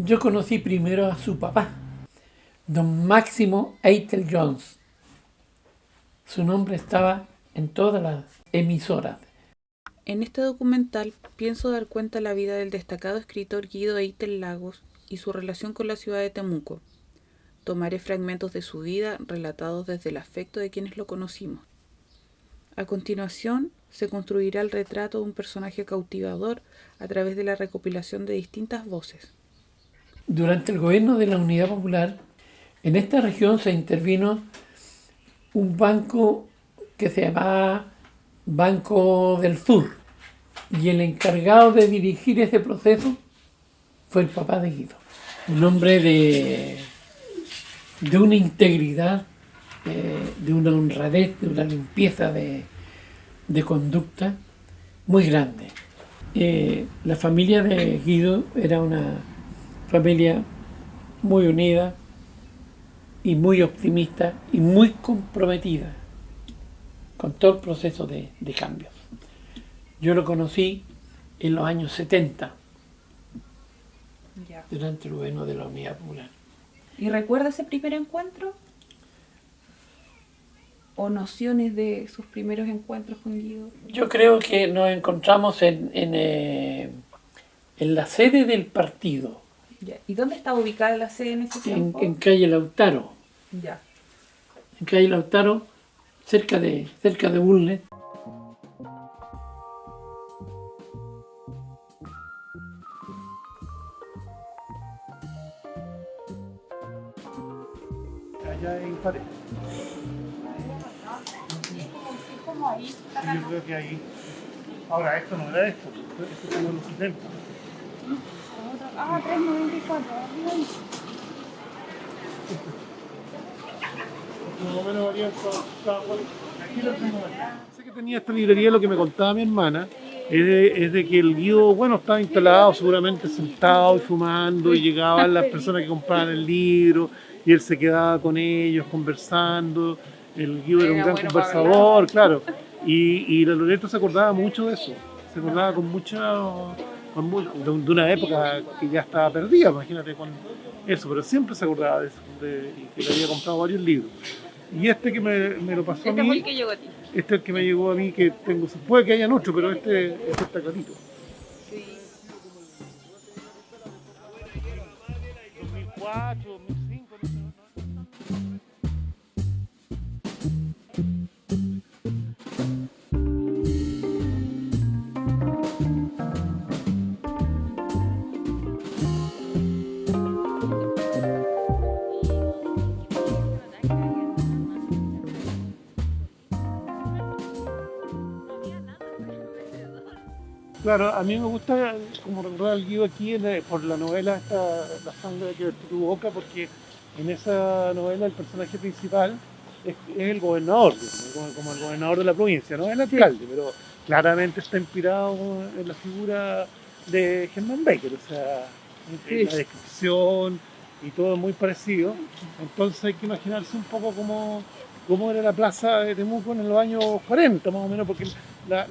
Yo conocí primero a su papá, don Máximo Eitel Jones. Su nombre estaba en todas las emisoras. En este documental pienso dar cuenta de la vida del destacado escritor Guido Eitel Lagos y su relación con la ciudad de Temuco. Tomaré fragmentos de su vida relatados desde el afecto de quienes lo conocimos. A continuación, se construirá el retrato de un personaje cautivador a través de la recopilación de distintas voces. Durante el gobierno de la Unidad Popular, en esta región se intervino un banco que se llamaba Banco del Sur, y el encargado de dirigir ese proceso fue el papá de Guido. Un hombre de una integridad, de una honradez, de una limpieza de conducta muy grande. La familia de Guido era una familia muy unida y muy optimista y muy comprometida con todo el proceso de cambios. Yo lo conocí en los años 70, Ya. durante el gobierno de la Unidad Popular. ¿Y recuerda ese primer encuentro? ¿O nociones de sus primeros encuentros con Guido? Yo creo que nos encontramos en la sede del partido, Ya. ¿Y dónde estaba ubicada la sede en ese tiempo? en calle Lautaro. Ya. En calle Lautaro, cerca de Bulnes. Allá en pared. Yo creo que ahí. Ahora, esto no era esto es como los 70. Ah, 3.94. Más o menos varía cada cual. Aquí lo tengo. Sé que tenía esta librería, lo que me contaba mi hermana, es de que el Guido, bueno, estaba instalado seguramente sentado y fumando, y llegaban las personas que compraban el libro, y él se quedaba con ellos conversando. El Guido era un gran conversador, claro. Y la Loreto se acordaba mucho de eso. Se acordaba con de una época que ya estaba perdida, imagínate con eso, pero siempre se acordaba de eso, y que le había comprado varios libros. Y este que me lo pasó a Este mí, fue el que llegó a ti. este es el que me llegó a mí, que tengo, puede que hayan otro, pero este está clarito. Sí. 2004, 2005, no sé. Claro, a mí me gusta como recordar al Guido aquí por la novela esta, La sangre que vertió tu boca, porque en esa novela el personaje principal es el gobernador, como el gobernador de la provincia, no el alcalde, pero claramente está inspirado en la figura de Herman Becker, o sea, en la descripción y todo muy parecido. Entonces hay que imaginarse un poco cómo era la plaza de Temuco en los años 40 más o menos, porque la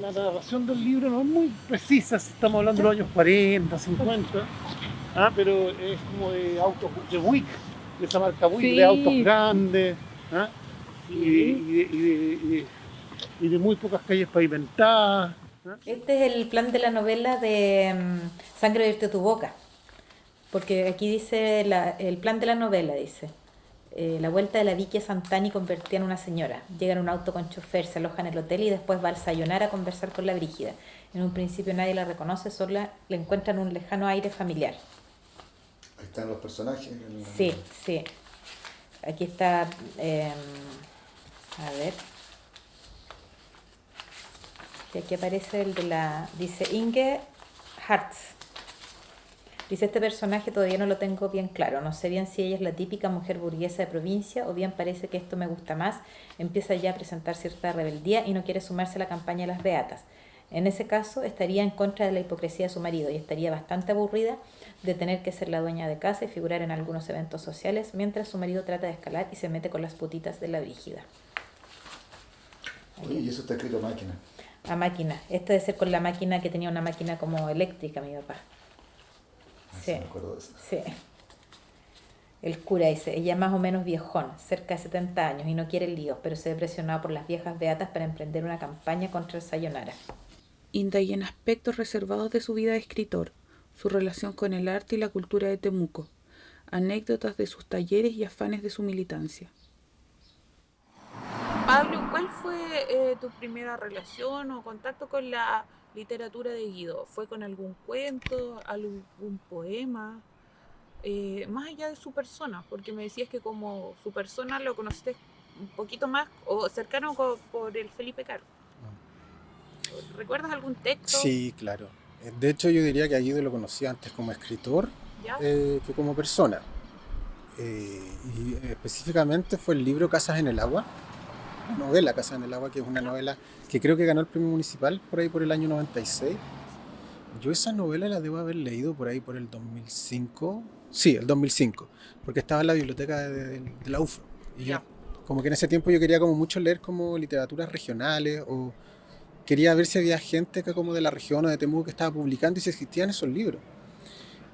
narración del libro no es muy precisa si estamos hablando de los años 40, 50, pero es como de autos de Buick, de esa marca Buick, Sí. de autos grandes, y de muy pocas calles pavimentadas. Este es el plan de la novela de Sangre verte tu boca, porque aquí dice el plan de la novela, dice. La vuelta de la Vicky a Santani convertida en una señora. Llega en un auto con chofer, se aloja en el hotel y después va al Sayonara a conversar con la Brígida. En un principio nadie la reconoce, solo le encuentran un lejano aire familiar. Ahí están los personajes. Sí, sí. Aquí está, a ver. Y aquí aparece el de dice Inge Hartz. Dice, este personaje todavía no lo tengo bien claro, no sé bien si ella es la típica mujer burguesa de provincia o bien parece que esto me gusta más, empieza ya a presentar cierta rebeldía y no quiere sumarse a la campaña de las beatas. En ese caso estaría en contra de la hipocresía de su marido y estaría bastante aburrida de tener que ser la dueña de casa y figurar en algunos eventos sociales mientras su marido trata de escalar y se mete con las putitas de la Brígida. Oye, y eso está escrito a máquina. A máquina, este debe ser con la máquina que tenía una máquina como eléctrica mi papá. Sí. me acuerdo de eso. Sí. El cura dice, ella es más o menos viejón, cerca de 70 años, y no quiere líos, pero se ve presionado por las viejas beatas para emprender una campaña contra el Sayonara. Indagué en aspectos reservados de su vida de escritor, su relación con el arte y la cultura de Temuco, anécdotas de sus talleres y afanes de su militancia. Pablo, ¿cuál fue tu primera relación o contacto con la literatura de Guido? ¿Fue con algún cuento, algún poema? Más allá de su persona, porque me decías que como su persona lo conociste un poquito más o cercano por el Felipe Caro. ¿Recuerdas algún texto? Sí, claro. De hecho, yo diría que a Guido lo conocía antes como escritor ¿Ya? que como persona. Y específicamente fue el libro Casas en el Agua, la novela Casas en el Agua, que es una novela que creo que ganó el premio municipal por ahí por el año 96. Yo esa novela la debo haber leído por ahí por el 2005. Sí, el 2005, porque estaba en la biblioteca de la UFRO. Y yo, como que en ese tiempo yo quería como mucho leer como literaturas regionales o quería ver si había gente acá como de la región o de Temuco que estaba publicando y si existían esos libros.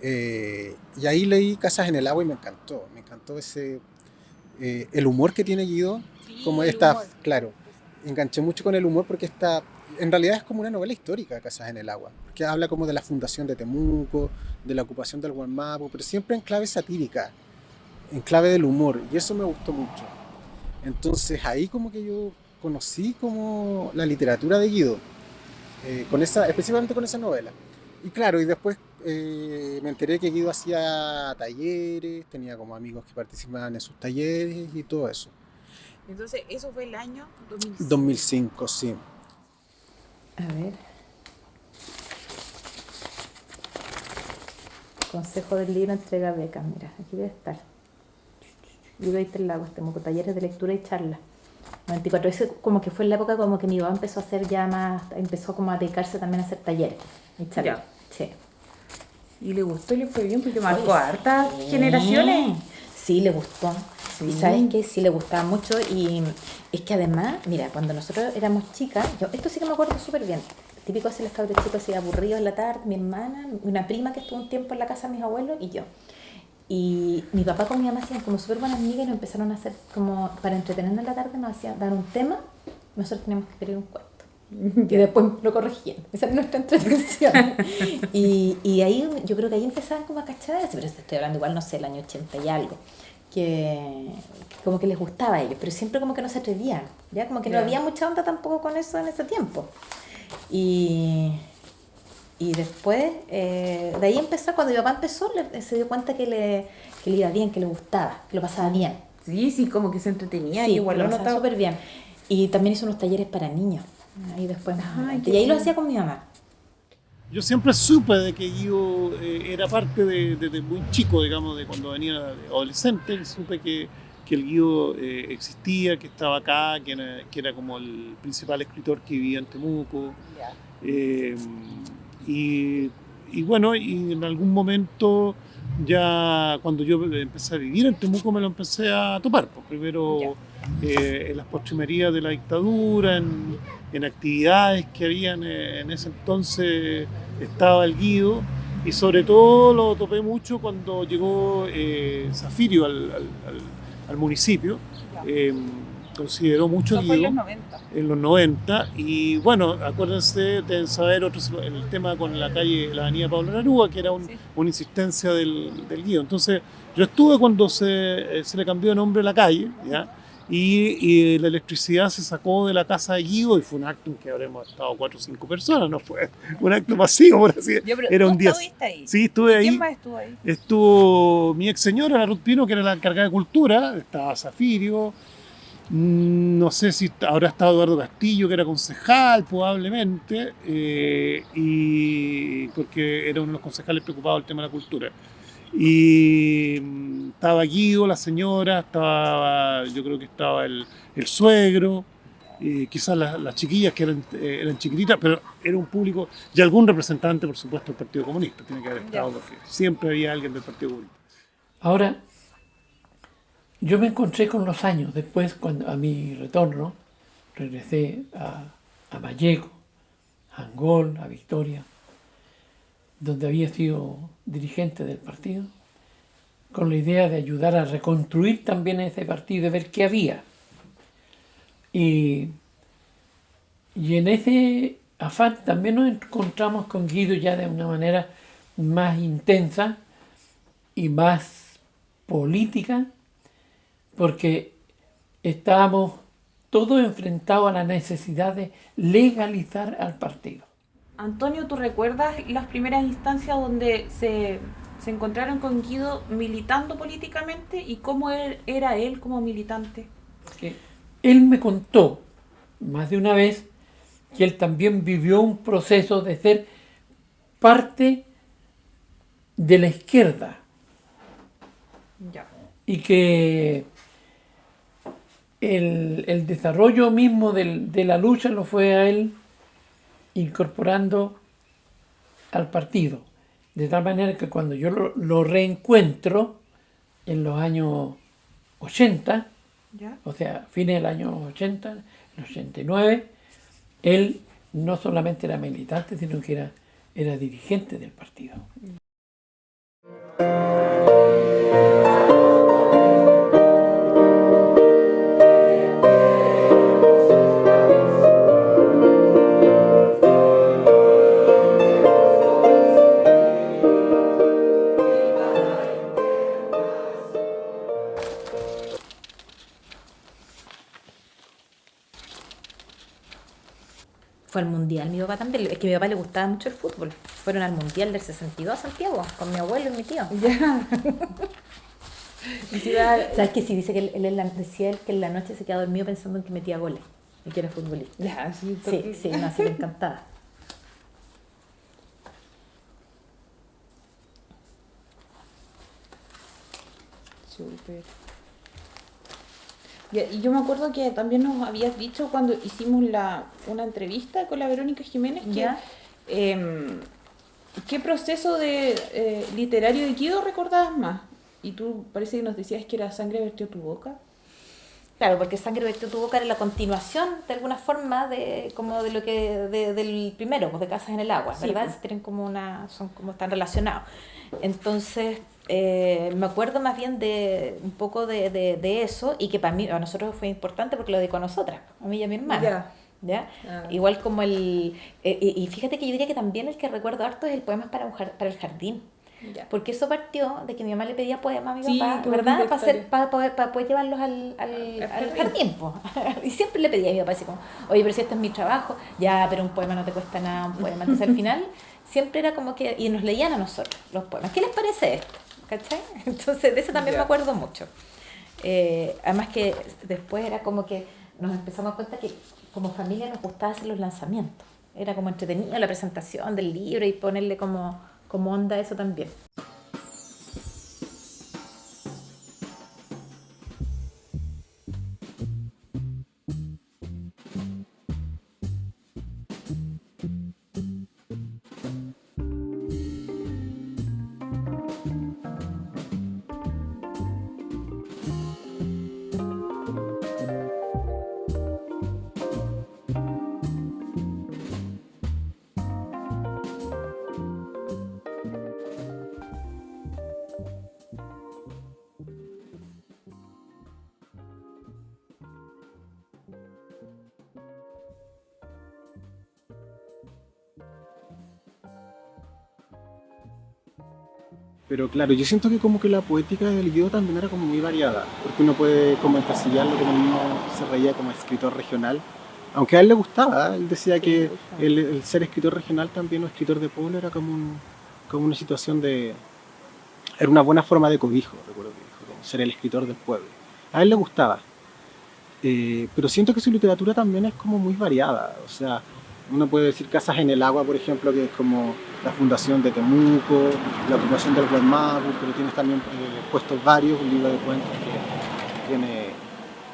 Y ahí leí Casas en el Agua y me encantó ese, el humor que tiene Guido, como esta, claro, enganché mucho con el humor porque en realidad es como una novela histórica, Casas en el Agua, que habla como de la fundación de Temuco, de la ocupación del Gualmapu, pero siempre en clave satírica, en clave del humor, y eso me gustó mucho. Entonces ahí como que yo conocí como la literatura de Guido, específicamente con esa novela. Y claro, y después me enteré que Guido hacía talleres, tenía como amigos que participaban en sus talleres y todo eso. Entonces, eso fue el año 2005. 2005, sí. A ver. Consejo del libro entrega becas, mira, aquí debe estar. Guido Eitel Lagos, Temuco, talleres de lectura y charla. 94, eso como que fue la época como que mi papá empezó a hacer ya más, empezó como a dedicarse también a hacer talleres y charlas. Sí. ¿Y le gustó y le fue bien? Porque marcó Pues, hartas generaciones. Sí, le gustó. Sí. Y sabes que sí le gustaba mucho. Y es que además, mira, cuando nosotros éramos chicas, esto sí que me acuerdo súper bien. Típico hacer los cabros chicos así aburridos en la tarde, mi hermana, una prima que estuvo un tiempo en la casa de mis abuelos y yo. Y mi papá con mi mamá hacían como súper buenas amigas y nos empezaron a hacer como, para entretenernos en la tarde, nos hacían dar un tema, nosotros teníamos que escribir un cuento. Y después lo corregían. Esa es nuestra entretención. y ahí, yo creo que ahí empezaban como a cachar eso, pero estoy hablando igual, no sé, el año 80 y algo. Que como que les gustaba a ellos, pero siempre como que no se atrevían, ¿ya? Como que no había mucha onda tampoco con eso en ese tiempo. Y después, de ahí empezó, cuando mi papá empezó, se dio cuenta que le iba bien, que le gustaba, que lo pasaba bien. Sí, como que se entretenía. Sí, igual lo lo pasaba notaba. súper bien. Y también hizo unos talleres para niños. Ahí después. Ay, Y ahí lo hacía con mi mamá. Yo siempre supe de que Guido era parte de muy chico, digamos, de cuando venía de adolescente, y supe que el Guido existía, que estaba acá, que era como el principal escritor que vivía en Temuco. Y bueno, y en algún momento ya cuando yo empecé a vivir en Temuco me lo empecé a topar. Pues primero en las postrimerías de la dictadura, en actividades que habían en ese entonces estaba el Guido, y sobre todo lo topé mucho cuando llegó Zafirio al municipio. Consideró mucho Eso fue en Guido los 90. en los 90, y bueno, acuérdense de saber el tema con la avenida Pablo Neruda, que era una insistencia del Guido. Entonces yo estuve cuando se le cambió de nombre a la calle, ¿ya? Y la electricidad se sacó de la casa de Guido, y fue un acto en que habremos estado 4 o 5 personas, no fue un acto masivo, por así decirlo. Era un día. ¿Estuviste ahí? Sí, estuve ahí. ¿Quién más estuvo ahí? Estuvo mi ex señora, la Ruth Pino, que era la encargada de cultura, estaba Zafirio, no sé si habrá estado Eduardo Castillo, que era concejal probablemente, y porque era uno de los concejales preocupados del tema de la cultura. Y estaba Guido, la señora, yo creo que estaba el suegro, quizás las chiquillas que eran chiquititas, pero era un público, y algún representante, por supuesto, del Partido Comunista, tiene que haber estado, porque siempre había alguien del Partido Comunista. Ahora, yo me encontré con los años, después cuando a mi retorno, regresé a Vallejo, a Angol, a Victoria. donde había sido dirigente del partido, con la idea de ayudar a reconstruir también ese partido y ver qué había. Y en ese afán también nos encontramos con Guido ya de una manera más intensa y más política, porque estábamos todos enfrentados a la necesidad de legalizar al partido. Antonio, ¿tú recuerdas las primeras instancias donde se encontraron con Guido militando políticamente y cómo era él como militante? Él me contó más de una vez que él también vivió un proceso de ser parte de la izquierda. Ya. Y que el desarrollo mismo de la lucha lo fue a él incorporando al partido. De tal manera que cuando yo lo reencuentro en los años 80, ¿Ya? o sea, fines del año 80, el 89, él no solamente era militante, sino que era dirigente del partido. Fue al mundial mi papá también, es que a mi papá le gustaba mucho el fútbol. Fueron al mundial del 62 a Santiago, con mi abuelo y mi tío. Ya. ¿Sabes qué? Sí, dice que decía él que en la noche se quedaba dormido pensando en que metía goles y que era futbolista. Ya, sí, Sí, no, sí le encantaba. Súper. Y yo me acuerdo que también nos habías dicho cuando hicimos una entrevista con la Verónica Jiménez que ¿Ya? ¿qué proceso de literario de Guido recordabas más? Y tú parece que nos decías que era Sangre vertió tu boca. Claro, porque Sangre vertió tu boca era la continuación de alguna forma como de lo que del primero, pues de Casas en el agua, Sí, ¿verdad? pues. Tienen son como están relacionados. Entonces, me acuerdo más bien de un poco de eso, y que para mí, a nosotros fue importante porque lo dedicó a nosotras, a mí y a mi hermana. Ya. ¿Ya? Ah. Igual como y fíjate que yo diría que también el que recuerdo harto es el poema para el jardín. Ya. Porque eso partió de que mi mamá le pedía poemas a mi Sí, papá, qué ¿verdad? bonita historia. Para poder llevarlos al jardín, po. Y siempre le pedía a mi papá así como, oye, pero si este es mi trabajo, ya, pero un poema no te cuesta nada, un poema. Entonces al final siempre era como que, y nos leían a nosotros los poemas. ¿Qué les parece esto? ¿Cachai? Entonces de eso también Ya. me acuerdo mucho. Además que después era como que nos empezamos a dar cuenta que como familia nos gustaba hacer los lanzamientos. Era como entretenido la presentación del libro y ponerle como onda a eso también. Pero claro, yo siento que como que la poética del Guido también era como muy variada, porque uno puede como encasillarlo como uno se reía como escritor regional, aunque a él le gustaba, él decía que el ser escritor regional también o escritor de pueblo era como una situación era una buena forma de cobijo, recuerdo que dijo, como ser el escritor del pueblo. A él le gustaba, pero siento que su literatura también es como muy variada, o sea, uno puede decir Casas en el agua, por ejemplo, que es como la fundación de Temuco, la ocupación del Guaymapu, pero tienes también puestos varios, un libro de cuentos que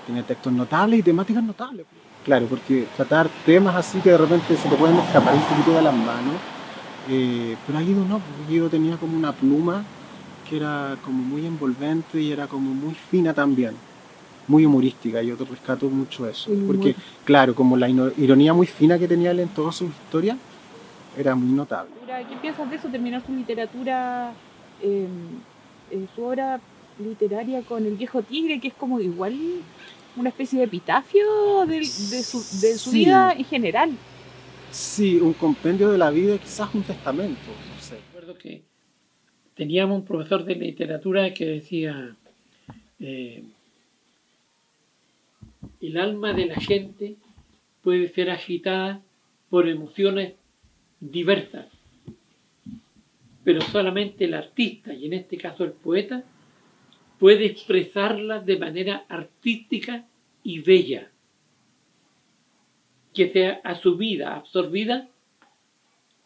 tiene textos notables y temáticas notables. Claro, porque tratar temas así que de repente se te pueden escapar un poquito de las manos, pero a Guido no, porque Guido tenía como una pluma que era como muy envolvente y era como muy fina también, muy humorística. Yo te rescato mucho eso, porque claro, como la ironía muy fina que tenía él en todas sus historias, era muy notable. ¿Qué piensas de eso? Terminó su literatura, su obra literaria con El Viejo Tigre, que es como igual una especie de epitafio de su Sí. vida en general. Sí, un compendio de la vida y quizás un testamento, no sé. Recuerdo que teníamos un profesor de literatura que decía, el alma de la gente puede ser agitada por emociones diversas, pero solamente el artista, y en este caso el poeta, puede expresarlas de manera artística y bella, que sea asumida, absorbida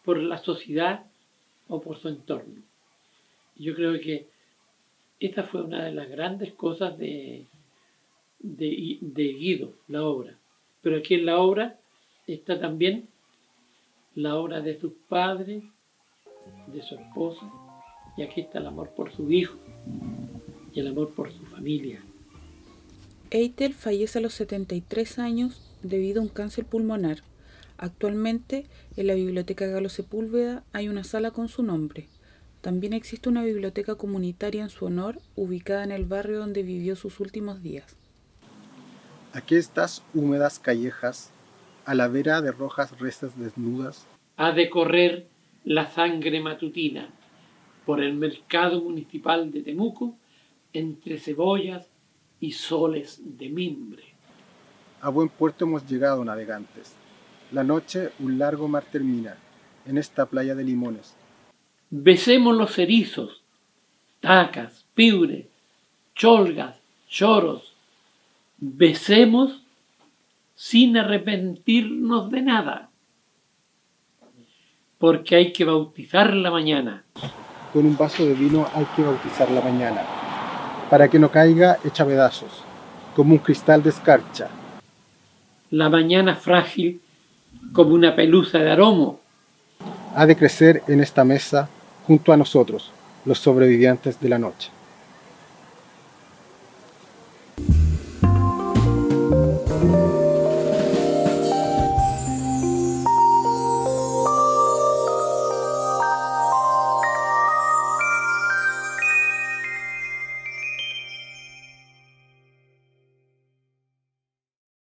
por la sociedad o por su entorno. Yo creo que esta fue una de las grandes cosas de Guido, la obra. Pero aquí en la obra está también la obra de sus padres, de su esposa, y aquí está el amor por su hijo y el amor por su familia. Eitel fallece a los 73 años debido a un cáncer pulmonar. Actualmente, en la Biblioteca Galo Sepúlveda hay una sala con su nombre. También existe una biblioteca comunitaria en su honor, ubicada en el barrio donde vivió sus últimos días. Aquestas húmedas callejas, a la vera de rojas reses desnudas, Ha de correr la sangre matutina por el mercado municipal de Temuco entre cebollas y soles de mimbre. a buen puerto hemos llegado, navegantes. La noche un largo mar termina, en esta playa de limones. Besemos los erizos, tacas, piures, cholgas, choros. Besemos sin arrepentirnos de nada, porque hay que bautizar la mañana. Con un vaso de vino hay que bautizar la mañana, para que no caiga hecha pedazos, como un cristal de escarcha. La mañana frágil como una pelusa de aromo. Ha de crecer en esta mesa junto a nosotros, los sobrevivientes de la noche.